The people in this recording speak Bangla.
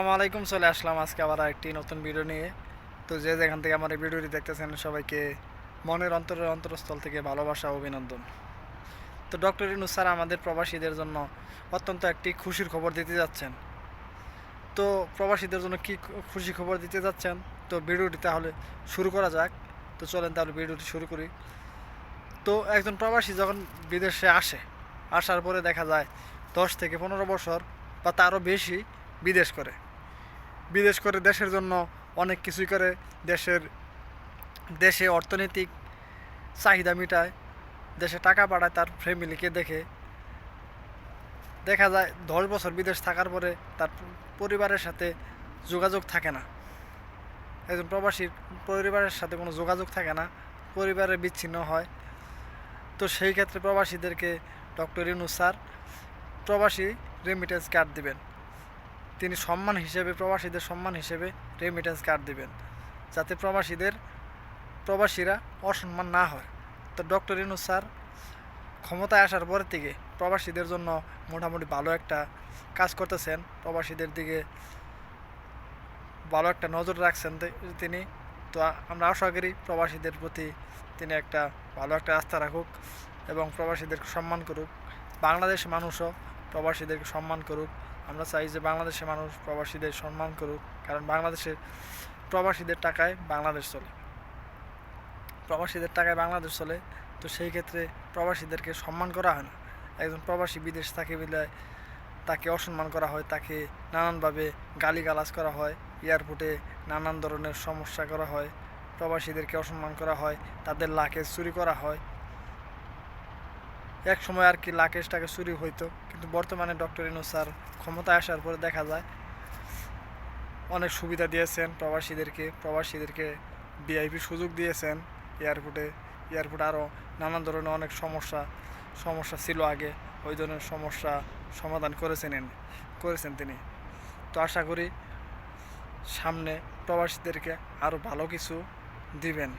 আসসালামু আলাইকুম, চলে আসলাম আজকে আবার একটি নতুন ভিডিও নিয়ে। তো যে যেখান থেকে আমার এই ভিডিওটি দেখতেছেন সবাইকে মনের অন্তরস্থল থেকে ভালোবাসা ও অভিনন্দন। তো ডক্টর ইউনূস স্যার আমাদের প্রবাসীদের জন্য অত্যন্ত একটি খুশির খবর দিতে যাচ্ছেন। তো প্রবাসীদের জন্য কি খুশি খবর দিতে যাচ্ছেন, তো ভিডিওটি তাহলে শুরু করা যাক। তো চলেন তাহলে ভিডিওটি শুরু করি। তো একজন প্রবাসী যখন বিদেশে আসার পরে দেখা যায় 10 থেকে 15 বছর বা তারও বেশি বিদেশ করে দেশের জন্য অনেক কিছুই করে। দেশের দেশে অর্থনৈতিক চাহিদা মিটায়, দেশে টাকা পাঠায়, তার ফ্যামিলিকে দেখে। দেখা যায় 10 বছর বিদেশ থাকার পরে তার পরিবারের সাথে যোগাযোগ থাকে না। একজন প্রবাসীর পরিবারের সাথে কোনো যোগাযোগ থাকে না, পরিবারে বিচ্ছিন্ন হয়। তো সেই ক্ষেত্রে প্রবাসীদেরকে ডক্টর ইউনূস স্যার প্রবাসী রেমিটেন্স কার্ড দিবেন। তিনি প্রবাসীদের সম্মান হিসেবে রেমিটেন্স কার্ড দিবেন, যাতে প্রবাসীরা অসম্মান না হয়। তো ডক্টর ইউনূস স্যার ক্ষমতায় আসার পর থেকে প্রবাসীদের জন্য মোটামুটি ভালো একটা কাজ করতেছেন, প্রবাসীদের দিকে ভালো একটা নজর রাখছেন তিনি। তো আমরা আশা করি প্রবাসীদের প্রতি তিনি ভালো একটা আস্থা রাখুক এবং প্রবাসীদেরকে সম্মান করুক। বাংলাদেশের মানুষও প্রবাসীদেরকে সম্মান করুক। আমরা চাই যে বাংলাদেশের মানুষ প্রবাসীদের সম্মান করুক, কারণ প্রবাসীদের টাকায় বাংলাদেশ চলে। তো সেই ক্ষেত্রে প্রবাসীদেরকে সম্মান করা হয় না। একজন প্রবাসী বিদেশ থাকে বিদায় তাকে অসম্মান করা হয়, তাকে নানানভাবে গালিগালাজ করা হয়, এয়ারপোর্টে নানান ধরনের সমস্যা করা হয়, প্রবাসীদেরকে অসম্মান করা হয়, তাদের লাকেজ চুরি করা হয়। এক সময় আর কি লাকেজটাকে চুরি হইতো, কিন্তু বর্তমানে ডক্টর ইউনূস স্যার ক্ষমতায় আসার পরে দেখা যায় অনেক সুবিধা দিয়েছেন প্রবাসীদেরকে ভিআইপি সুযোগ দিয়েছেন। এয়ারপোর্টে আরও নানান ধরনের অনেক সমস্যা ছিল আগে, ওই ধরনের সমস্যা সমাধান করেছেন তিনি। তো আশা করি সামনে প্রবাসীদেরকে আরও ভালো কিছু দিবেন।